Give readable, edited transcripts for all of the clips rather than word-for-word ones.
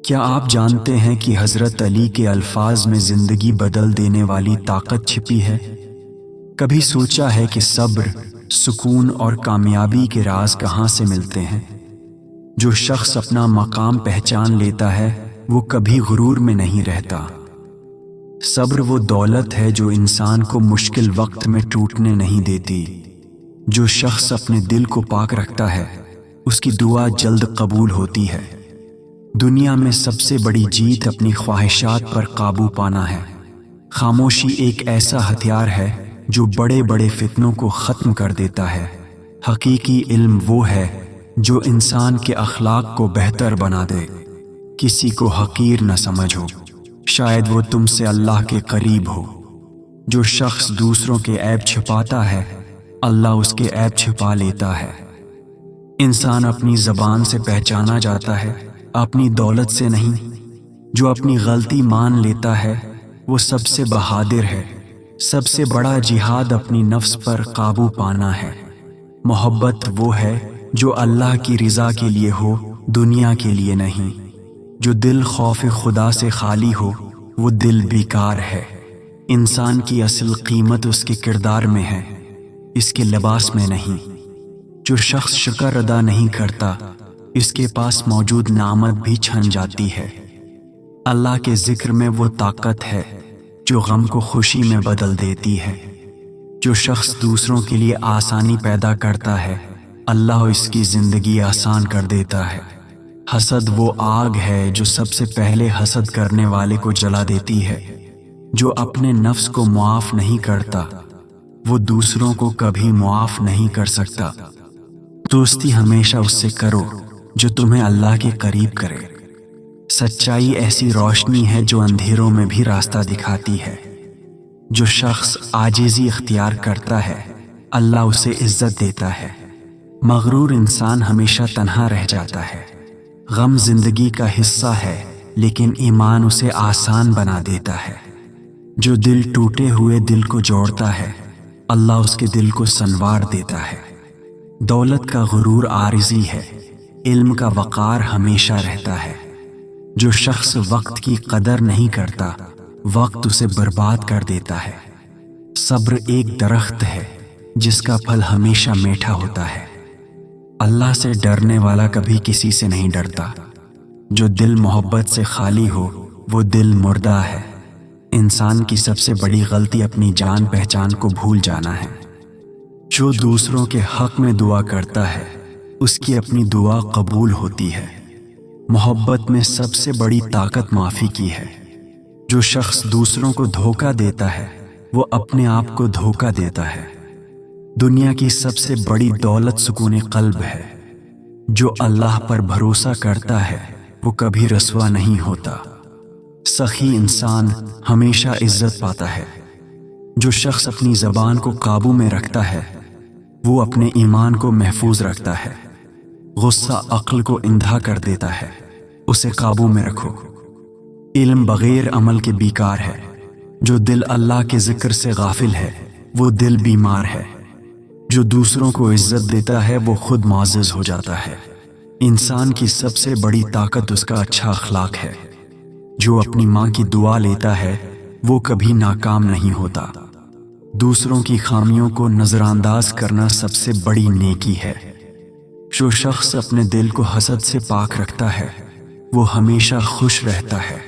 کیا آپ جانتے ہیں کہ حضرت علی کے الفاظ میں زندگی بدل دینے والی طاقت چھپی ہے؟ کبھی سوچا ہے کہ صبر، سکون اور کامیابی کے راز کہاں سے ملتے ہیں؟ جو شخص اپنا مقام پہچان لیتا ہے وہ کبھی غرور میں نہیں رہتا۔ صبر وہ دولت ہے جو انسان کو مشکل وقت میں ٹوٹنے نہیں دیتی۔ جو شخص اپنے دل کو پاک رکھتا ہے اس کی دعا جلد قبول ہوتی ہے۔ دنیا میں سب سے بڑی جیت اپنی خواہشات پر قابو پانا ہے۔ خاموشی ایک ایسا ہتھیار ہے جو بڑے بڑے فتنوں کو ختم کر دیتا ہے۔ حقیقی علم وہ ہے جو انسان کے اخلاق کو بہتر بنا دے۔ کسی کو حقیر نہ سمجھو، شاید وہ تم سے اللہ کے قریب ہو۔ جو شخص دوسروں کے عیب چھپاتا ہے اللہ اس کے عیب چھپا لیتا ہے۔ انسان اپنی زبان سے پہچانا جاتا ہے، اپنی دولت سے نہیں۔ جو اپنی غلطی مان لیتا ہے وہ سب سے بہادر ہے۔ سب سے بڑا جہاد اپنی نفس پر قابو پانا ہے۔ محبت وہ ہے جو اللہ کی رضا کے لیے ہو، دنیا کے لیے نہیں۔ جو دل خوف خدا سے خالی ہو وہ دل بیکار ہے۔ انسان کی اصل قیمت اس کے کردار میں ہے، اس کے لباس میں نہیں۔ جو شخص شکر ادا نہیں کرتا اس کے پاس موجود نعمت بھی چھن جاتی ہے۔ اللہ کے ذکر میں وہ طاقت ہے جو غم کو خوشی میں بدل دیتی ہے۔ جو شخص دوسروں کے لیے آسانی پیدا کرتا ہے اللہ اس کی زندگی آسان کر دیتا ہے۔ حسد وہ آگ ہے جو سب سے پہلے حسد کرنے والے کو جلا دیتی ہے۔ جو اپنے نفس کو معاف نہیں کرتا وہ دوسروں کو کبھی معاف نہیں کر سکتا۔ دوستی ہمیشہ اس سے کرو جو تمہیں اللہ کے قریب کرے۔ سچائی ایسی روشنی ہے جو اندھیروں میں بھی راستہ دکھاتی ہے۔ جو شخص عاجزی اختیار کرتا ہے اللہ اسے عزت دیتا ہے۔ مغرور انسان ہمیشہ تنہا رہ جاتا ہے۔ غم زندگی کا حصہ ہے لیکن ایمان اسے آسان بنا دیتا ہے۔ جو دل ٹوٹے ہوئے دل کو جوڑتا ہے اللہ اس کے دل کو سنوار دیتا ہے۔ دولت کا غرور عارضی ہے، علم کا وقار ہمیشہ رہتا ہے۔ جو شخص وقت کی قدر نہیں کرتا وقت اسے برباد کر دیتا ہے۔ صبر ایک درخت ہے جس کا پھل ہمیشہ میٹھا ہوتا ہے۔ اللہ سے ڈرنے والا کبھی کسی سے نہیں ڈرتا۔ جو دل محبت سے خالی ہو وہ دل مردہ ہے۔ انسان کی سب سے بڑی غلطی اپنی جان پہچان کو بھول جانا ہے۔ جو دوسروں کے حق میں دعا کرتا ہے اس کی اپنی دعا قبول ہوتی ہے۔ محبت میں سب سے بڑی طاقت معافی کی ہے۔ جو شخص دوسروں کو دھوکہ دیتا ہے وہ اپنے آپ کو دھوکہ دیتا ہے۔ دنیا کی سب سے بڑی دولت سکون قلب ہے۔ جو اللہ پر بھروسہ کرتا ہے وہ کبھی رسوا نہیں ہوتا۔ سخی انسان ہمیشہ عزت پاتا ہے۔ جو شخص اپنی زبان کو قابو میں رکھتا ہے وہ اپنے ایمان کو محفوظ رکھتا ہے۔ غصہ عقل کو اندھا کر دیتا ہے، اسے قابو میں رکھو۔ علم بغیر عمل کے بیکار ہے۔ جو دل اللہ کے ذکر سے غافل ہے وہ دل بیمار ہے۔ جو دوسروں کو عزت دیتا ہے وہ خود معزز ہو جاتا ہے۔ انسان کی سب سے بڑی طاقت اس کا اچھا اخلاق ہے۔ جو اپنی ماں کی دعا لیتا ہے وہ کبھی ناکام نہیں ہوتا۔ دوسروں کی خامیوں کو نظر انداز کرنا سب سے بڑی نیکی ہے۔ جو شخص اپنے دل کو حسد سے پاک رکھتا ہے وہ ہمیشہ خوش رہتا ہے۔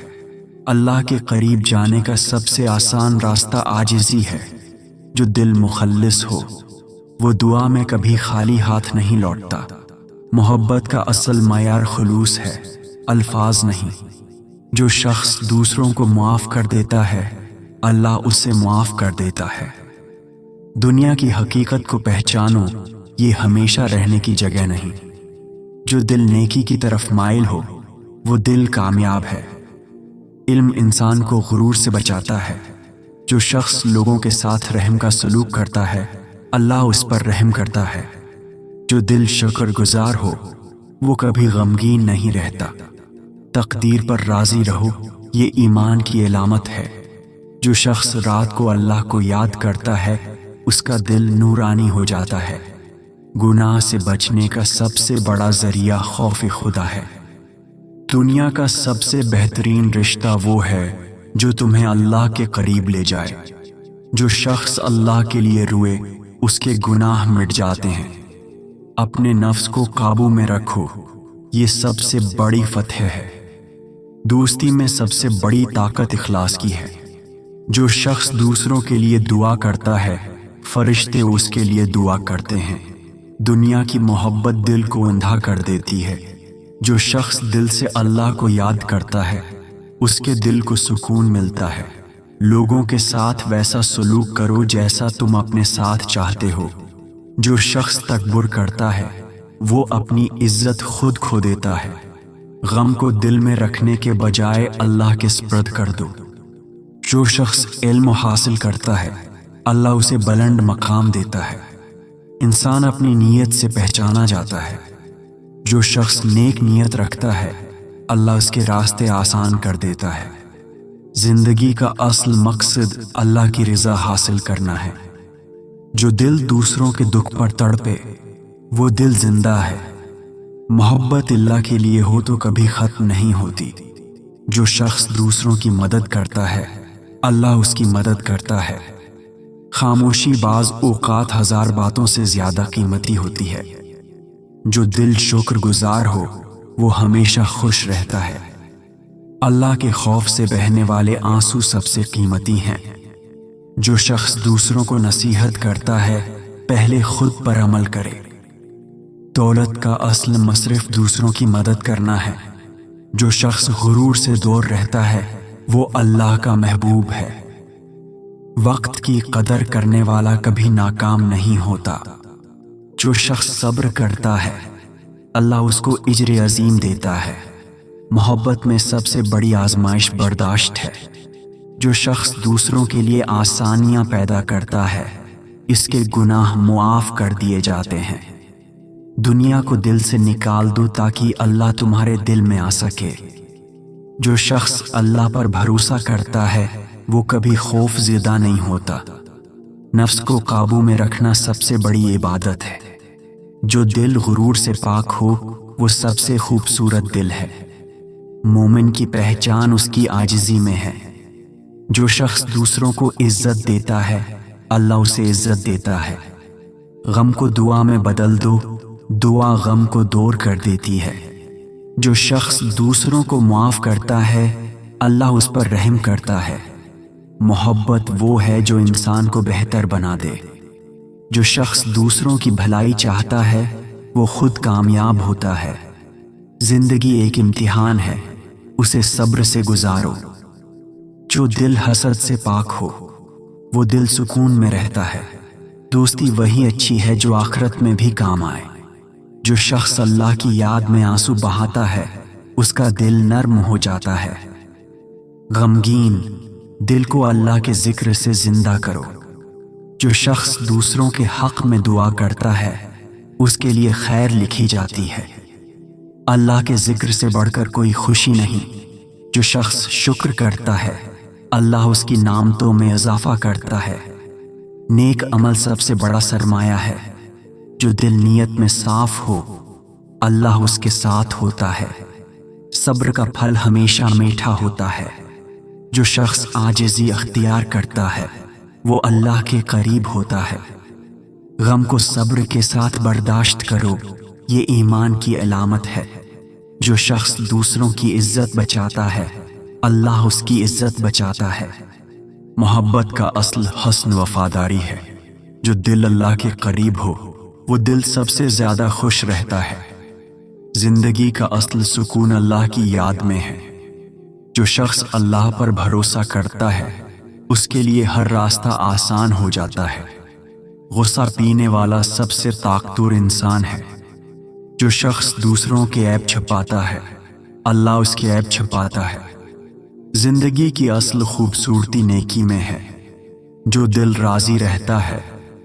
اللہ کے قریب جانے کا سب سے آسان راستہ عاجزی ہے۔ جو دل مخلص ہو وہ دعا میں کبھی خالی ہاتھ نہیں لوٹتا۔ محبت کا اصل معیار خلوص ہے، الفاظ نہیں۔ جو شخص دوسروں کو معاف کر دیتا ہے اللہ اسے معاف کر دیتا ہے۔ دنیا کی حقیقت کو پہچانو، یہ ہمیشہ رہنے کی جگہ نہیں۔ جو دل نیکی کی طرف مائل ہو وہ دل کامیاب ہے۔ علم انسان کو غرور سے بچاتا ہے۔ جو شخص لوگوں کے ساتھ رحم کا سلوک کرتا ہے اللہ اس پر رحم کرتا ہے۔ جو دل شکر گزار ہو وہ کبھی غمگین نہیں رہتا۔ تقدیر پر راضی رہو، یہ ایمان کی علامت ہے۔ جو شخص رات کو اللہ کو یاد کرتا ہے اس کا دل نورانی ہو جاتا ہے۔ گناہ سے بچنے کا سب سے بڑا ذریعہ خوف خدا ہے۔ دنیا کا سب سے بہترین رشتہ وہ ہے جو تمہیں اللہ کے قریب لے جائے۔ جو شخص اللہ کے لیے روئے اس کے گناہ مٹ جاتے ہیں۔ اپنے نفس کو قابو میں رکھو، یہ سب سے بڑی فتح ہے۔ دوستی میں سب سے بڑی طاقت اخلاص کی ہے۔ جو شخص دوسروں کے لیے دعا کرتا ہے فرشتے اس کے لیے دعا کرتے ہیں۔ دنیا کی محبت دل کو اندھا کر دیتی ہے۔ جو شخص دل سے اللہ کو یاد کرتا ہے اس کے دل کو سکون ملتا ہے۔ لوگوں کے ساتھ ویسا سلوک کرو جیسا تم اپنے ساتھ چاہتے ہو۔ جو شخص تکبر کرتا ہے وہ اپنی عزت خود کھو دیتا ہے۔ غم کو دل میں رکھنے کے بجائے اللہ کے سپرد کر دو۔ جو شخص علم حاصل کرتا ہے اللہ اسے بلند مقام دیتا ہے۔ انسان اپنی نیت سے پہچانا جاتا ہے۔ جو شخص نیک نیت رکھتا ہے اللہ اس کے راستے آسان کر دیتا ہے۔ زندگی کا اصل مقصد اللہ کی رضا حاصل کرنا ہے۔ جو دل دوسروں کے دکھ پر تڑپے وہ دل زندہ ہے۔ محبت اللہ کے لیے ہو تو کبھی ختم نہیں ہوتی۔ جو شخص دوسروں کی مدد کرتا ہے اللہ اس کی مدد کرتا ہے۔ خاموشی بعض اوقات ہزار باتوں سے زیادہ قیمتی ہوتی ہے۔ جو دل شکر گزار ہو وہ ہمیشہ خوش رہتا ہے۔ اللہ کے خوف سے بہنے والے آنسو سب سے قیمتی ہیں۔ جو شخص دوسروں کو نصیحت کرتا ہے پہلے خود پر عمل کرے۔ دولت کا اصل مصرف دوسروں کی مدد کرنا ہے۔ جو شخص غرور سے دور رہتا ہے وہ اللہ کا محبوب ہے۔ وقت کی قدر کرنے والا کبھی ناکام نہیں ہوتا۔ جو شخص صبر کرتا ہے اللہ اس کو اجر عظیم دیتا ہے۔ محبت میں سب سے بڑی آزمائش برداشت ہے۔ جو شخص دوسروں کے لیے آسانیاں پیدا کرتا ہے اس کے گناہ معاف کر دیے جاتے ہیں۔ دنیا کو دل سے نکال دو تاکہ اللہ تمہارے دل میں آ سکے۔ جو شخص اللہ پر بھروسہ کرتا ہے وہ کبھی خوف زدہ نہیں ہوتا۔ نفس کو قابو میں رکھنا سب سے بڑی عبادت ہے۔ جو دل غرور سے پاک ہو وہ سب سے خوبصورت دل ہے۔ مومن کی پہچان اس کی عاجزی میں ہے۔ جو شخص دوسروں کو عزت دیتا ہے اللہ اسے عزت دیتا ہے۔ غم کو دعا میں بدل دو، دعا غم کو دور کر دیتی ہے۔ جو شخص دوسروں کو معاف کرتا ہے اللہ اس پر رحم کرتا ہے۔ محبت وہ ہے جو انسان کو بہتر بنا دے۔ جو شخص دوسروں کی بھلائی چاہتا ہے وہ خود کامیاب ہوتا ہے۔ زندگی ایک امتحان ہے، اسے صبر سے گزارو۔ جو دل حسد سے پاک ہو وہ دل سکون میں رہتا ہے۔ دوستی وہی اچھی ہے جو آخرت میں بھی کام آئے۔ جو شخص اللہ کی یاد میں آنسو بہاتا ہے اس کا دل نرم ہو جاتا ہے۔ غمگین دل کو اللہ کے ذکر سے زندہ کرو۔ جو شخص دوسروں کے حق میں دعا کرتا ہے اس کے لیے خیر لکھی جاتی ہے۔ اللہ کے ذکر سے بڑھ کر کوئی خوشی نہیں۔ جو شخص شکر کرتا ہے اللہ اس کی نعمتوں میں اضافہ کرتا ہے۔ نیک عمل سب سے بڑا سرمایہ ہے۔ جو دل نیت میں صاف ہو اللہ اس کے ساتھ ہوتا ہے۔ صبر کا پھل ہمیشہ میٹھا ہوتا ہے۔ جو شخص عاجزی اختیار کرتا ہے وہ اللہ کے قریب ہوتا ہے۔ غم کو صبر کے ساتھ برداشت کرو، یہ ایمان کی علامت ہے۔ جو شخص دوسروں کی عزت بچاتا ہے اللہ اس کی عزت بچاتا ہے۔ محبت کا اصل حسن وفاداری ہے۔ جو دل اللہ کے قریب ہو وہ دل سب سے زیادہ خوش رہتا ہے۔ زندگی کا اصل سکون اللہ کی یاد میں ہے۔ جو شخص اللہ پر بھروسہ کرتا ہے اس کے لیے ہر راستہ آسان ہو جاتا ہے۔ غصہ پینے والا سب سے طاقتور انسان ہے۔ جو شخص دوسروں کے عیب چھپاتا ہے اللہ اس کے عیب چھپاتا ہے۔ زندگی کی اصل خوبصورتی نیکی میں ہے۔ جو دل راضی رہتا ہے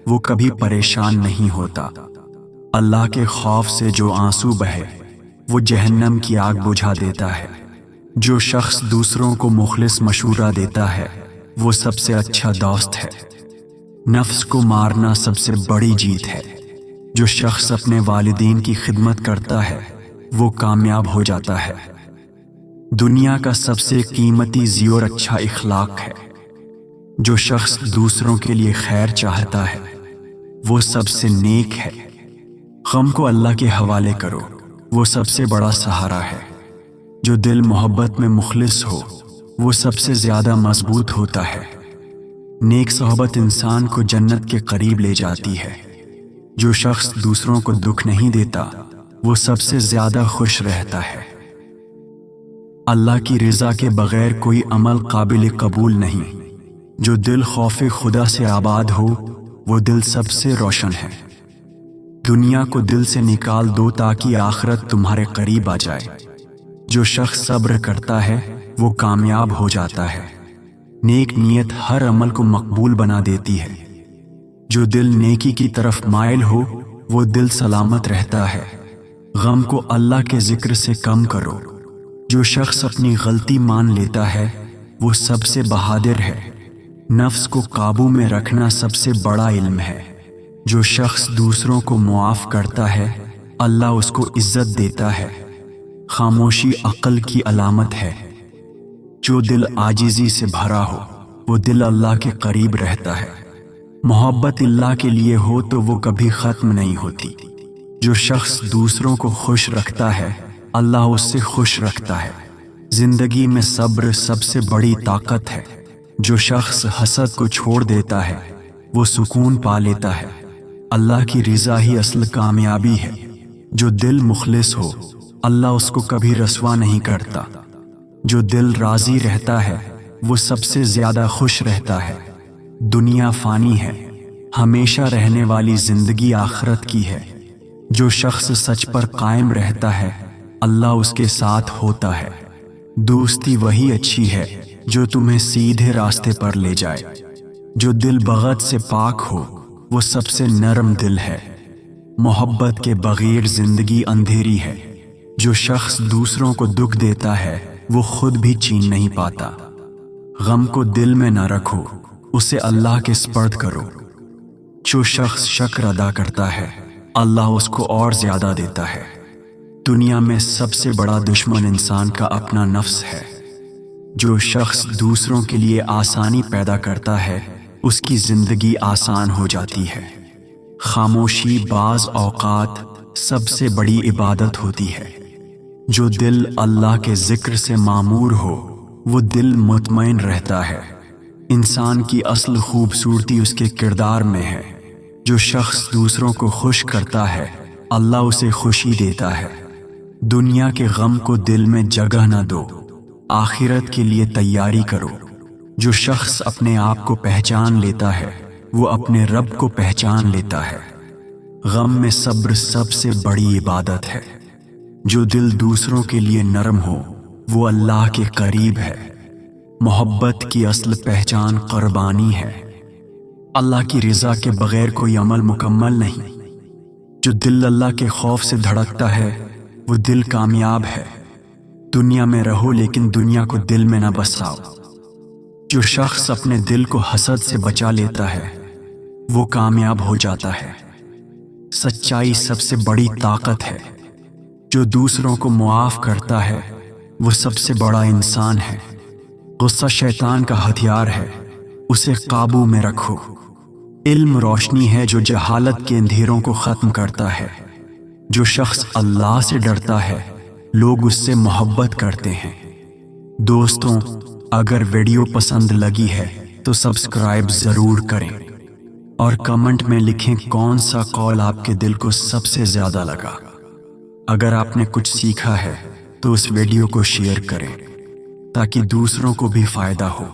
وہ کبھی پریشان نہیں ہوتا۔ اللہ کے خوف سے جو آنسو بہے وہ جہنم کی آگ بجھا دیتا ہے۔ جو شخص دوسروں کو مخلص مشورہ دیتا ہے وہ سب سے اچھا دوست ہے۔ نفس کو مارنا سب سے بڑی جیت ہے۔ جو شخص اپنے والدین کی خدمت کرتا ہے وہ کامیاب ہو جاتا ہے۔ دنیا کا سب سے قیمتی زیور اچھا اخلاق ہے۔ جو شخص دوسروں کے لیے خیر چاہتا ہے وہ سب سے نیک ہے۔ غم کو اللہ کے حوالے کرو، وہ سب سے بڑا سہارا ہے۔ جو دل محبت میں مخلص ہو وہ سب سے زیادہ مضبوط ہوتا ہے۔ نیک صحبت انسان کو جنت کے قریب لے جاتی ہے۔ جو شخص دوسروں کو دکھ نہیں دیتا وہ سب سے زیادہ خوش رہتا ہے۔ اللہ کی رضا کے بغیر کوئی عمل قابل قبول نہیں۔ جو دل خوف خدا سے آباد ہو وہ دل سب سے روشن ہے۔ دنیا کو دل سے نکال دو تاکہ آخرت تمہارے قریب آ جائے۔ جو شخص صبر کرتا ہے وہ کامیاب ہو جاتا ہے۔ نیک نیت ہر عمل کو مقبول بنا دیتی ہے۔ جو دل نیکی کی طرف مائل ہو وہ دل سلامت رہتا ہے۔ غم کو اللہ کے ذکر سے کم کرو۔ جو شخص اپنی غلطی مان لیتا ہے وہ سب سے بہادر ہے۔ نفس کو قابو میں رکھنا سب سے بڑا علم ہے۔ جو شخص دوسروں کو معاف کرتا ہے اللہ اس کو عزت دیتا ہے۔ خاموشی عقل کی علامت ہے۔ جو دل عاجزی سے بھرا ہو وہ دل اللہ کے قریب رہتا ہے۔ محبت اللہ کے لیے ہو تو وہ کبھی ختم نہیں ہوتی۔ جو شخص دوسروں کو خوش رکھتا ہے اللہ اس سے خوش رکھتا ہے۔ زندگی میں صبر سب سے بڑی طاقت ہے۔ جو شخص حسد کو چھوڑ دیتا ہے وہ سکون پا لیتا ہے۔ اللہ کی رضا ہی اصل کامیابی ہے۔ جو دل مخلص ہو اللہ اس کو کبھی رسوا نہیں کرتا۔ جو دل راضی رہتا ہے وہ سب سے زیادہ خوش رہتا ہے۔ دنیا فانی ہے، ہمیشہ رہنے والی زندگی آخرت کی ہے۔ جو شخص سچ پر قائم رہتا ہے اللہ اس کے ساتھ ہوتا ہے۔ دوستی وہی اچھی ہے جو تمہیں سیدھے راستے پر لے جائے۔ جو دل بغض سے پاک ہو وہ سب سے نرم دل ہے۔ محبت کے بغیر زندگی اندھیری ہے۔ جو شخص دوسروں کو دکھ دیتا ہے وہ خود بھی چین نہیں پاتا۔ غم کو دل میں نہ رکھو، اسے اللہ کے سپرد کرو۔ جو شخص شکر ادا کرتا ہے اللہ اس کو اور زیادہ دیتا ہے۔ دنیا میں سب سے بڑا دشمن انسان کا اپنا نفس ہے۔ جو شخص دوسروں کے لیے آسانی پیدا کرتا ہے اس کی زندگی آسان ہو جاتی ہے۔ خاموشی بعض اوقات سب سے بڑی عبادت ہوتی ہے۔ جو دل اللہ کے ذکر سے معمور ہو وہ دل مطمئن رہتا ہے۔ انسان کی اصل خوبصورتی اس کے کردار میں ہے۔ جو شخص دوسروں کو خوش کرتا ہے اللہ اسے خوشی دیتا ہے۔ دنیا کے غم کو دل میں جگہ نہ دو، آخرت کے لیے تیاری کرو۔ جو شخص اپنے آپ کو پہچان لیتا ہے وہ اپنے رب کو پہچان لیتا ہے۔ غم میں صبر سب سے بڑی عبادت ہے۔ جو دل دوسروں کے لیے نرم ہو وہ اللہ کے قریب ہے۔ محبت کی اصل پہچان قربانی ہے۔ اللہ کی رضا کے بغیر کوئی عمل مکمل نہیں۔ جو دل اللہ کے خوف سے دھڑکتا ہے وہ دل کامیاب ہے۔ دنیا میں رہو لیکن دنیا کو دل میں نہ بساؤ۔ جو شخص اپنے دل کو حسد سے بچا لیتا ہے وہ کامیاب ہو جاتا ہے۔ سچائی سب سے بڑی طاقت ہے۔ جو دوسروں کو معاف کرتا ہے وہ سب سے بڑا انسان ہے۔ غصہ شیطان کا ہتھیار ہے، اسے قابو میں رکھو۔ علم روشنی ہے جو جہالت کے اندھیروں کو ختم کرتا ہے۔ جو شخص اللہ سے ڈرتا ہے لوگ اس سے محبت کرتے ہیں۔ دوستوں، اگر ویڈیو پسند لگی ہے تو سبسکرائب ضرور کریں اور کمنٹ میں لکھیں کون سا قول آپ کے دل کو سب سے زیادہ لگا۔ اگر آپ نے کچھ سیکھا ہے تو اس ویڈیو کو شیئر کریں تاکہ دوسروں کو بھی فائدہ ہو۔